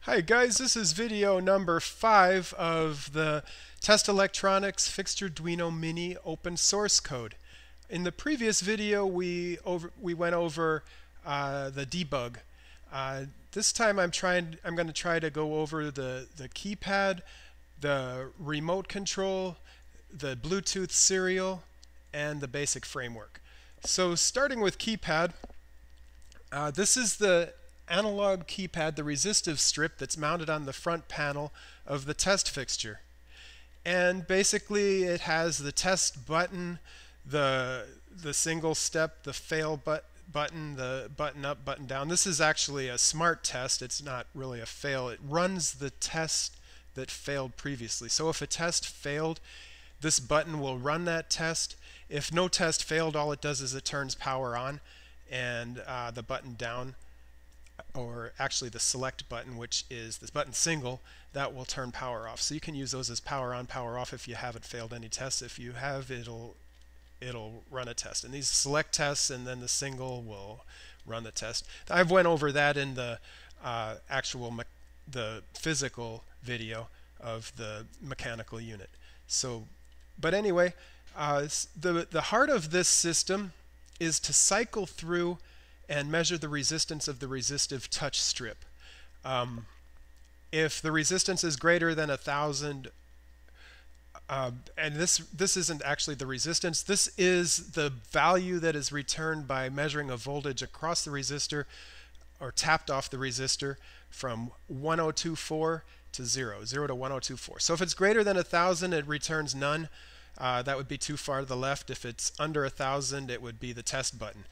Hi guys, this is video number 5 of the Test Electronics FixtureduinoMini open source code. In the previous video we went over the debug. This time I'm going to try to go over the keypad, the remote control, the Bluetooth serial, and the basic framework. So starting with keypad, this is the analog keypad, the resistive strip that's mounted on the front panel of the test fixture. And basically it has the test button, the single step, the fail button, the button up, button down. This is actually a smart test. It's not really a fail. It runs the test that failed previously. So if a test failed, this button will run that test. If no test failed, all it does is it turns power on, and the button down, or actually the select button, which is this button single, that will turn power off. So you can use those as power on, power off if you haven't failed any tests. If you have, it'll run a test. And these select tests and then the single will run the test. I've went over that in the the physical video of the mechanical unit. So, but anyway, the heart of this system is to cycle through and measure the resistance of the resistive touch strip. If the resistance is greater than 1,000, and this isn't actually the resistance, this is the value that is returned by measuring a voltage across the resistor or tapped off the resistor from 1024 to 0 to 1024. So if it's greater than 1,000, it returns none. That would be too far to the left. If it's under 1,000, it would be the test button.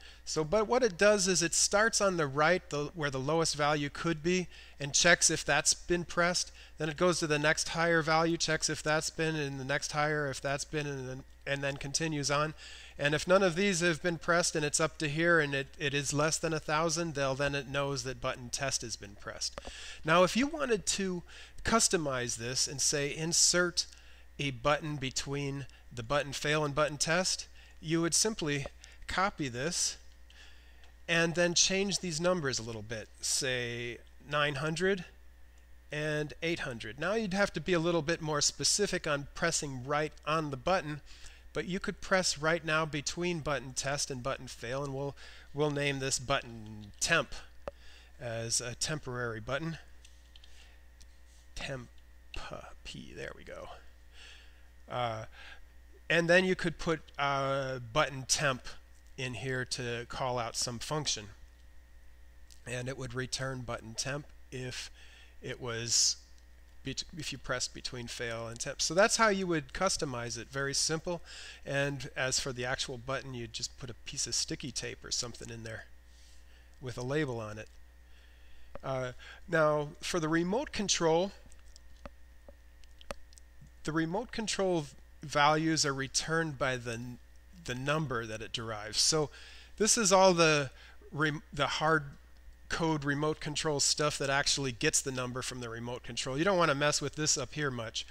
But what it does is it starts on the right, where the lowest value could be, and checks if that's been pressed. Then it goes to the next higher value, checks if that's been, and the next higher if that's been, and then continues on. And if none of these have been pressed and it's up to here and it is less than 1,000, then it knows that button test has been pressed. Now if you wanted to customize this and say insert a button between the button fail and button test, you would simply copy this and then change these numbers a little bit, say 900 and 800. Now you'd have to be a little bit more specific on pressing right on the button, but you could press right now between button test and button fail, and we'll name this button temp as a temporary button. Temp P, there we go. And then you could put button temp in here to call out some function, and it would return button temp if you pressed between fail and temp. So that's how you would customize it. Very simple. And as for the actual button, you'd just put a piece of sticky tape or something in there with a label on it. Now for the remote control values are returned by the number that it derives. So this is all the hard code remote control stuff that actually gets the number from the remote control. You don't want to mess with this up here much.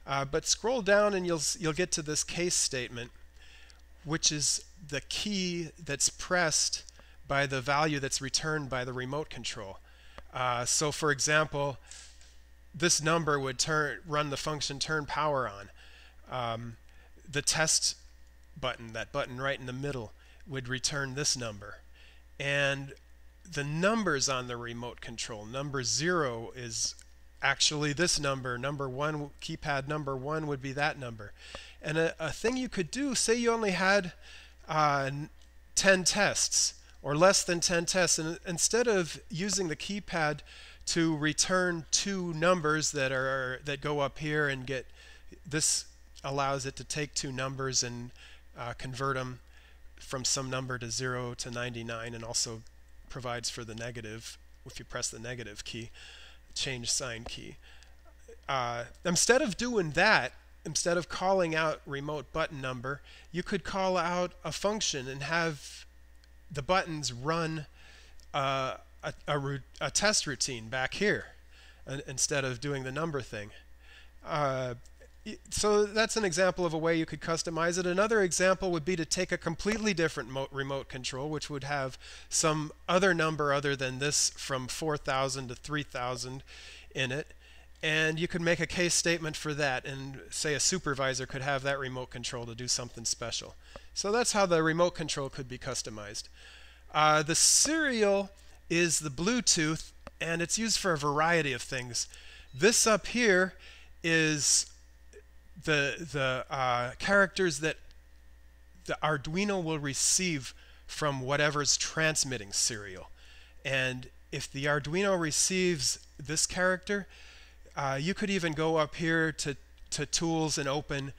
But scroll down and you'll get to this case statement, which is the key that's pressed by the value that's returned by the remote control. So for example, this number would run the function turn power on. The test button, that button right in the middle, would return this number. And the numbers on the remote control, number 0 is actually this number. Number 1, keypad number 1 would be that number. And a thing you could do, say you only had 10 tests or less than 10 tests, and instead of using the keypad to return 2 numbers that go up here and get this, allows it to take 2 numbers and convert them from some number to 0 to 99, and also provides for the negative if you press the negative key, change sign key. Instead of doing that, instead of calling out remote button number, you could call out a function and have the buttons run a test routine back here instead of doing the number thing. So that's an example of a way you could customize it. Another example would be to take a completely different remote control, which would have some other number other than this from 4,000 to 3,000 in it. And you could make a case statement for that, and say a supervisor could have that remote control to do something special. So that's how the remote control could be customized. The serial is the Bluetooth, and it's used for a variety of things. This up here is the characters that the Arduino will receive from whatever's transmitting serial. And if the Arduino receives this character, you could even go up here to tools and open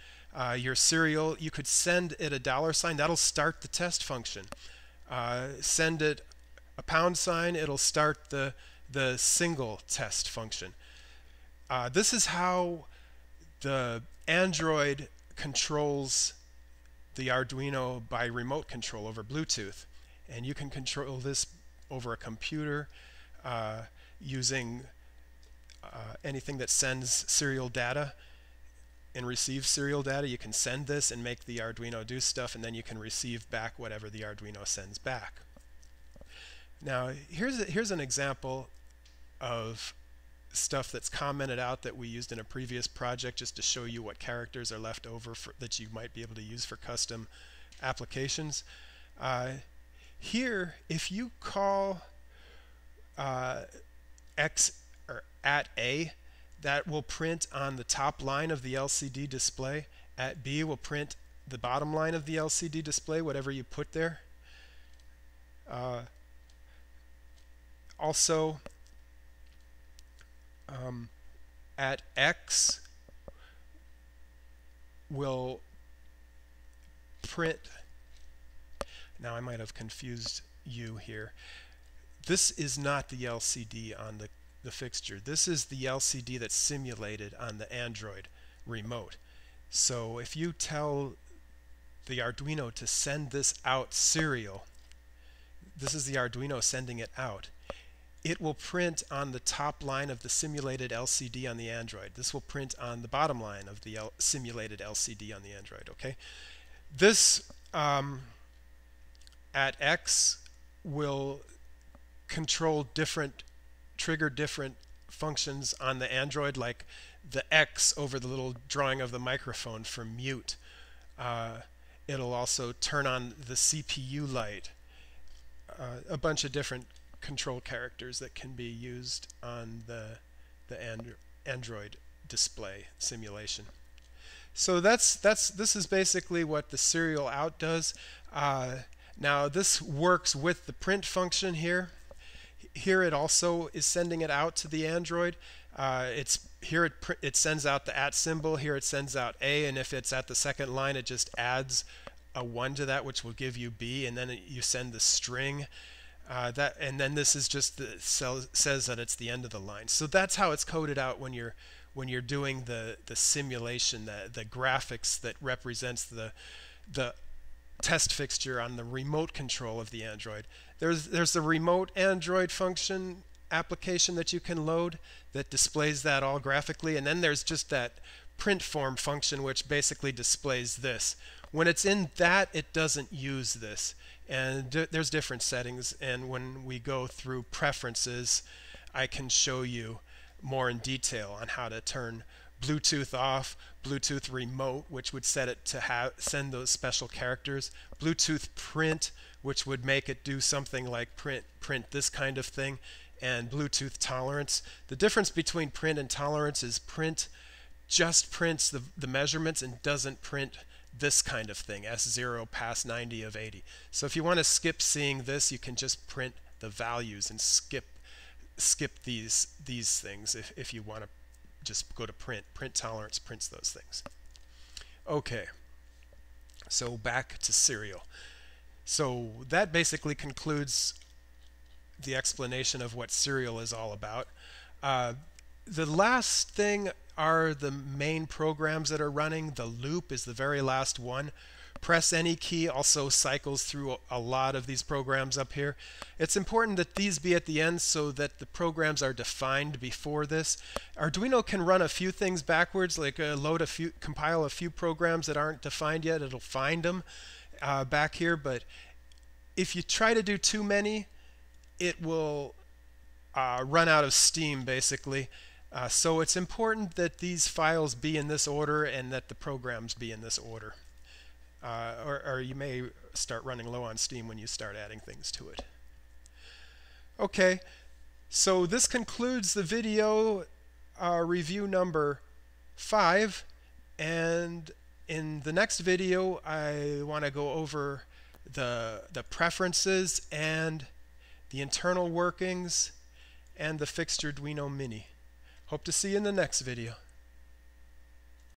your serial. You could send it a $sign. That'll start the test function. Send it a £, it'll start the single test function. This is how the Android controls the Arduino by remote control over Bluetooth. And you can control this over a computer using anything that sends serial data and receives serial data. You can send this and make the Arduino do stuff, and then you can receive back whatever the Arduino sends back. Now here's an example of stuff that's commented out that we used in a previous project, just to show you what characters are left over that you might be able to use for custom applications. Here, if you call X or @A, that will print on the top line of the LCD display. @B will print the bottom line of the LCD display, whatever you put there. Also, @X will print. Now I might have confused you here. This is not the LCD on the fixture. This is the LCD that's simulated on the Android remote. So if you tell the Arduino to send this out serial, this is the Arduino sending it out. It will print on the top line of the simulated LCD on the Android. This will print on the bottom line of the simulated LCD on the Android. Okay, this @X will trigger different functions on the Android, like the X over the little drawing of the microphone for mute. It'll also turn on the CPU light. A bunch of different control characters that can be used on the Android display simulation. So this is basically what the serial out does. Now this works with the print function here. Here it also is sending it out to the Android. It sends out the @ symbol. Here it sends out A, and if it's at the second line, it just adds a 1 to that, which will give you B, and then you send the string. And then this is just says that it's the end of the line. So that's how it's coded out when you're doing the simulation, the graphics that represents the test fixture on the remote control of the Android. There's the remote Android function application that you can load that displays that all graphically, and then there's just that print form function which basically displays this. When it's in that, it doesn't use this, and there's different settings, and when we go through preferences, I can show you more in detail on how to turn Bluetooth off, Bluetooth remote, which would set it to send those special characters, Bluetooth print, which would make it do something like print this kind of thing, and Bluetooth tolerance. The difference between print and tolerance is print just prints the measurements and doesn't print this kind of thing, S0 past 90 of 80. So if you want to skip seeing this, you can just print the values and skip these things if you want to just go to print. Print tolerance prints those things. Okay, so back to serial. So that basically concludes the explanation of what serial is all about. The last thing are the main programs that are running. The loop is the very last one. Press any key also cycles through a lot of these programs up here. It's important that these be at the end so that the programs are defined before this. Arduino can run a few things backwards, like compile a few programs that aren't defined yet. It'll find them back here, but if you try to do too many, it will run out of steam basically. So it's important that these files be in this order and that the programs be in this order. Or you may start running low on steam when you start adding things to it. Okay, so this concludes the video review number 5, and in the next video I want to go over the preferences and the internal workings and the FixtureduinoMini. Hope to see you in the next video.